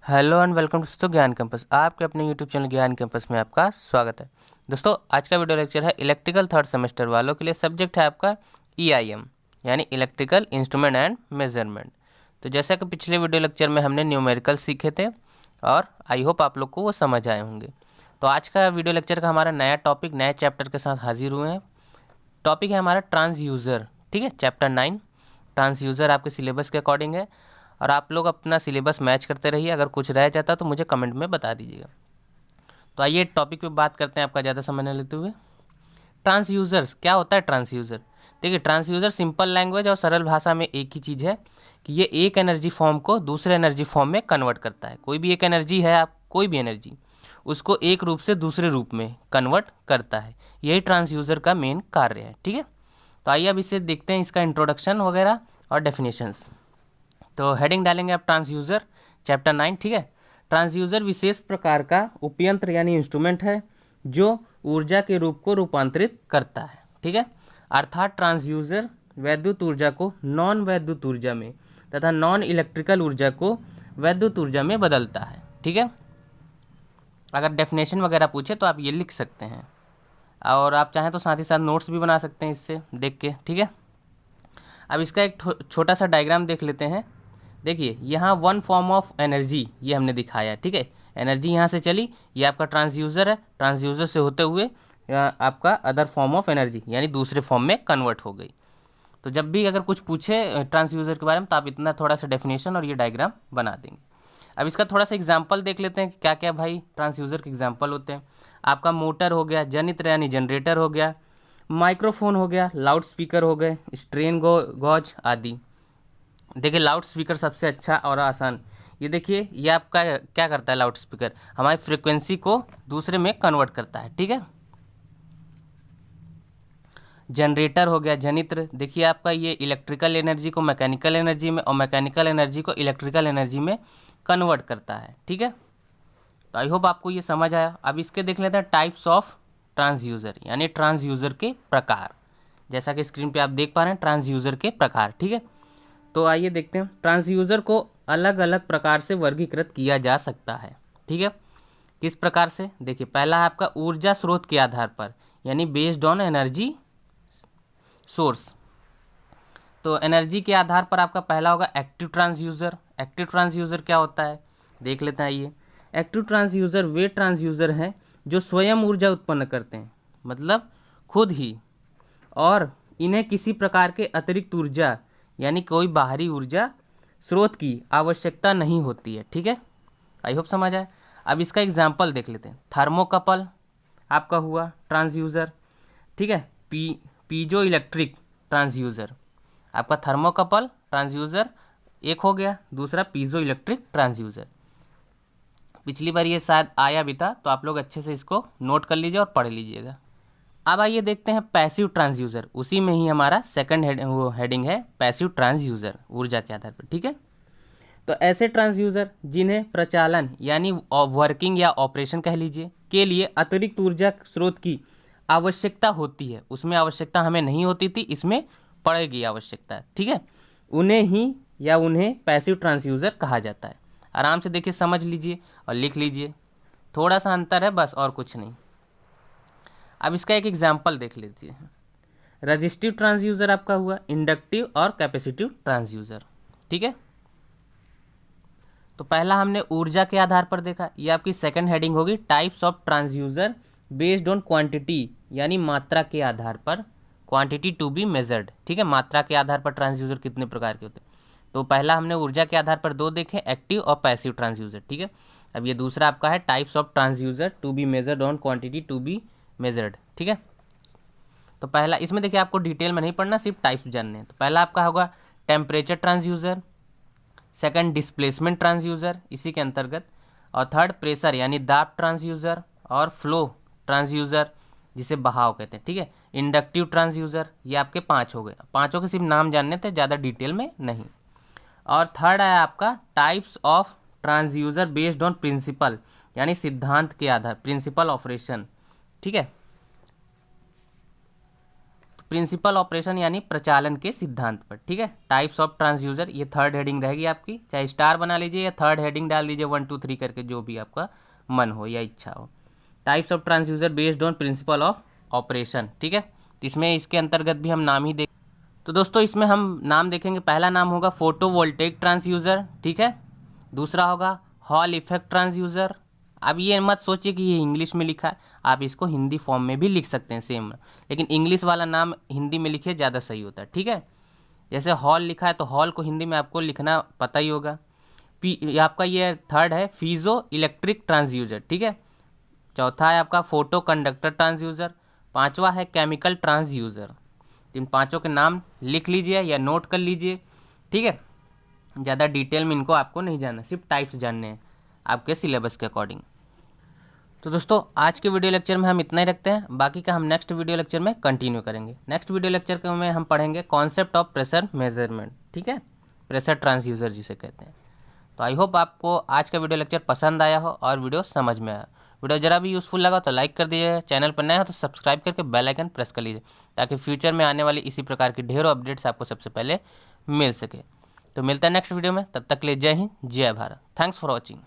Hello and welcome to दोस्तों ज्ञान campus. आपके अपने यूट्यूब चैनल ज्ञान कैंपस में आपका स्वागत है। दोस्तों आज का वीडियो लेक्चर है इलेक्ट्रिकल थर्ड सेमेस्टर वालों के लिए। सब्जेक्ट है आपका ईआईएम यानी इलेक्ट्रिकल इंस्ट्रूमेंट एंड मेजरमेंट। तो जैसा कि पिछले वीडियो लेक्चर में हमने न्यूमेरिकल सीखे थे और आई होप आप लोग को वो समझ आए होंगे। तो आज का वीडियो लेक्चर का हमारा नया टॉपिक नए चैप्टर के साथ हाजिर हुए हैं। टॉपिक है हमारा ट्रांसयूज़र, ठीक है, चैप्टर 9 ट्रांसयूज़र आपके सिलेबस के अकॉर्डिंग है और आप लोग अपना सिलेबस मैच करते रहिए। अगर कुछ रह जाता तो मुझे कमेंट में बता दीजिएगा। तो आइए टॉपिक पे बात करते हैं आपका ज़्यादा समय न लेते हुए। ट्रांसयूज़र्स क्या होता है? ट्रांसयूज़र देखिए, ट्रांसयूज़र सिंपल लैंग्वेज और सरल भाषा में एक ही चीज़ है कि ये एक एनर्जी फॉर्म को दूसरे एनर्जी फॉर्म में कन्वर्ट करता है। कोई भी एक एनर्जी है, आप कोई भी एनर्जी उसको एक रूप से दूसरे रूप में कन्वर्ट करता है। यही ट्रांसयूज़र का मेन कार्य है, ठीक है। तो आइए अब इसे देखते हैं, इसका इंट्रोडक्शन वगैरह और डेफिनेशंस। तो हेडिंग डालेंगे आप ट्रांसयूज़र चैप्टर 9, ठीक है। ट्रांसयूज़र विशेष प्रकार का उपयंत्र यानी इंस्ट्रूमेंट है जो ऊर्जा के रूप को रूपांतरित करता है, ठीक है। अर्थात ट्रांसयूज़र वैद्युत ऊर्जा को नॉन वैद्युत ऊर्जा में तथा नॉन इलेक्ट्रिकल ऊर्जा को वैद्युत ऊर्जा में बदलता है, ठीक है। अगर डेफिनेशन वगैरह पूछे तो आप ये लिख सकते हैं और आप चाहें तो साथ ही साथ नोट्स भी बना सकते हैं इससे देख के, ठीक है। अब इसका एक छोटा सा डायग्राम देख लेते हैं। देखिए यहाँ वन फॉर्म ऑफ एनर्जी ये हमने दिखाया, ठीक है। एनर्जी यहाँ से चली, ये आपका ट्रांसयूज़र है, ट्रांसयूज़र से होते हुए आपका अदर फॉर्म ऑफ एनर्जी यानी दूसरे फॉर्म में कन्वर्ट हो गई। तो जब भी अगर कुछ पूछे ट्रांसयूज़र के बारे में तो आप इतना थोड़ा सा डेफिनेशन और ये डायग्राम बना देंगे। अब इसका थोड़ा सा एग्जाम्पल देख लेते हैं कि क्या क्या भाई ट्रांसयूज़र के एग्जाम्पल होते हैं। आपका मोटर हो गया, जनित्र यानी जनरेटर हो गया, माइक्रोफोन हो गया, लाउड स्पीकर हो गए, स्ट्रेन गॉज आदि। देखिए लाउड स्पीकर सबसे अच्छा और आसान। ये देखिए ये आपका क्या करता है, लाउड स्पीकर हमारी फ्रिक्वेंसी को दूसरे में कन्वर्ट करता है, ठीक है। जनरेटर हो गया, जनित्र, देखिए आपका ये इलेक्ट्रिकल एनर्जी को मैकेनिकल एनर्जी में और मैकेनिकल एनर्जी को इलेक्ट्रिकल एनर्जी में कन्वर्ट करता है, ठीक है। तो आई होप आपको ये समझ आया। अब इसके देख लेते हैं टाइप्स ऑफ ट्रांसयूज़र यानी ट्रांसयूज़र के प्रकार। जैसा कि स्क्रीन पे आप देख पा रहे हैं ट्रांसयूज़र के प्रकार, ठीक है। तो आइए देखते हैं। ट्रांसयूज़र को अलग अलग प्रकार से वर्गीकृत किया जा सकता है, ठीक है। किस प्रकार से? देखिए पहला है आपका ऊर्जा स्रोत के आधार पर यानी बेस्ड ऑन एनर्जी सोर्स। तो एनर्जी के आधार पर आपका पहला होगा एक्टिव ट्रांसयूज़र। एक्टिव ट्रांसयूज़र क्या होता है देख लेते हैं। ये एक्टिव ट्रांसयूज़र वे ट्रांसयूज़र हैं जो स्वयं ऊर्जा उत्पन्न करते हैं, मतलब खुद ही, और इन्हें किसी प्रकार के अतिरिक्त ऊर्जा यानी कोई बाहरी ऊर्जा स्रोत की आवश्यकता नहीं होती है, ठीक है। आई होप समझ आए। अब इसका एग्जाम्पल देख लेते हैं। थर्मोकपल आपका हुआ ट्रांसयूज़र, ठीक है। पीजो इलेक्ट्रिक ट्रांसयूज़र, आपका थर्मोकपल ट्रांसयूज़र एक हो गया, दूसरा पीजो इलेक्ट्रिक ट्रांसयूज़र। पिछली बार ये शायद आया भी था, तो आप लोग अच्छे से इसको नोट कर लीजिए और पढ़ लीजिएगा। अब आइए देखते हैं पैसिव ट्रांसयूज़र। उसी में ही हमारा सेकंड हेडिंग है पैसिव ट्रांसयूज़र, ऊर्जा के आधार पर, ठीक है। तो ऐसे ट्रांसयूज़र जिन्हें प्रचालन यानी वर्किंग या ऑपरेशन कह लीजिए के लिए अतिरिक्त ऊर्जा स्रोत की आवश्यकता होती है, उसमें आवश्यकता हमें नहीं होती थी, इसमें पड़ेगी आवश्यकता, ठीक है। उन्हें पैसिव ट्रांसयूज़र कहा जाता है। आराम से देखिए, समझ लीजिए और लिख लीजिए। थोड़ा सा अंतर है बस, और कुछ नहीं। अब इसका एक एग्जाम्पल देख लीजिए। रजिस्टिव ट्रांसयूज़र आपका हुआ, इंडक्टिव और कैपेसिटिव ट्रांसयूज़र, ठीक है। तो पहला हमने ऊर्जा के आधार पर देखा, ये आपकी सेकंड हेडिंग होगी types of transducer based on quantity यानी मात्रा के आधार पर, क्वांटिटी टू बी मेजर्ड, ठीक है। मात्रा के आधार पर ट्रांसयूज़र कितने प्रकार के होते हैं। तो पहला हमने ऊर्जा के आधार पर दो देखे, एक्टिव और पैसिव ट्रांसयूज़र, ठीक है। अब ये दूसरा आपका है types of transducer to be measured on quantity to be measured, ठीक है। तो पहला इसमें देखिए आपको डिटेल में नहीं पढ़ना, सिर्फ टाइप्स जानने हैं। तो पहला आपका होगा टेम्परेचर ट्रांसयूज़र, सेकंड डिस्प्लेसमेंट ट्रांसयूज़र इसी के अंतर्गत, और थर्ड प्रेशर यानी दाब ट्रांसयूज़र, और फ्लो ट्रांसयूज़र जिसे बहाव कहते हैं, ठीक है। इंडक्टिव ट्रांसयूज़र, ये आपके 5 हो गए। पाँचों के सिर्फ नाम जानने थे, ज़्यादा डिटेल में नहीं। और थर्ड है आपका types of transducer based on principle यानी सिद्धांत के आधार, प्रिंसिपल ऑपरेशन, ठीक है। प्रिंसिपल ऑपरेशन यानी प्रचालन के सिद्धांत पर, ठीक है। टाइप्स ऑफ ट्रांसड्यूसर, ये थर्ड हेडिंग रहेगी आपकी, चाहे स्टार बना लीजिए या थर्ड हेडिंग डाल दीजिए 1 2 3 करके, जो भी आपका मन हो या इच्छा हो। Types of transducer based on principle of operation, ठीक है। तो इसमें इसके अंतर्गत भी हम नाम ही देख, तो दोस्तों इसमें हम नाम देखेंगे। पहला नाम होगा फोटोवोल्टेइक ट्रांसड्यूसर, ठीक है। दूसरा होगा हॉल इफेक्ट ट्रांसड्यूसर। अब ये मत सोचिए कि ये इंग्लिश में लिखा है, आप इसको हिंदी फॉर्म में भी लिख सकते हैं सेम, लेकिन इंग्लिश वाला नाम हिंदी में लिखिए, ज़्यादा सही होता है, ठीक है। जैसे हॉल लिखा है तो हॉल को हिंदी में आपको लिखना पता ही होगा। आपका ये थर्ड है फीजो इलेक्ट्रिक ट्रांसड्यूसर, ठीक है। चौथा है आपका फोटो कंडक्टर ट्रांसड्यूसर। पांचवा है केमिकल ट्रांसड्यूसर। इन पांचों के नाम लिख लीजिए या नोट कर लीजिए, ठीक है। ज़्यादा डिटेल में इनको आपको नहीं जानना, सिर्फ टाइप्स जानने हैं आपके सिलेबस के अकॉर्डिंग। तो दोस्तों आज के वीडियो लेक्चर में हम इतना ही रखते हैं, बाकी का हम नेक्स्ट वीडियो लेक्चर में कंटिन्यू करेंगे। नेक्स्ट वीडियो लेक्चर में हम पढ़ेंगे कॉन्सेप्ट ऑफ प्रेशर मेजरमेंट, ठीक है, प्रेशर ट्रांसड्यूसर जिसे कहते हैं। तो आई होप आपको आज का वीडियो लेक्चर पसंद आया हो और वीडियो समझ में आया। वीडियो जरा भी यूज़फुल लगा तो लाइक कर दीजिए, चैनल पर नया हो तो सब्सक्राइब करके बेल आइकन प्रेस कर लीजिए, ताकि फ्यूचर में आने वाली इसी प्रकार की ढेरों अपडेट्स आपको सबसे पहले मिल सके। तो मिलता है नेक्स्ट वीडियो में, तब तक के लिए जय हिंद, जय भारत। Thanks for watching.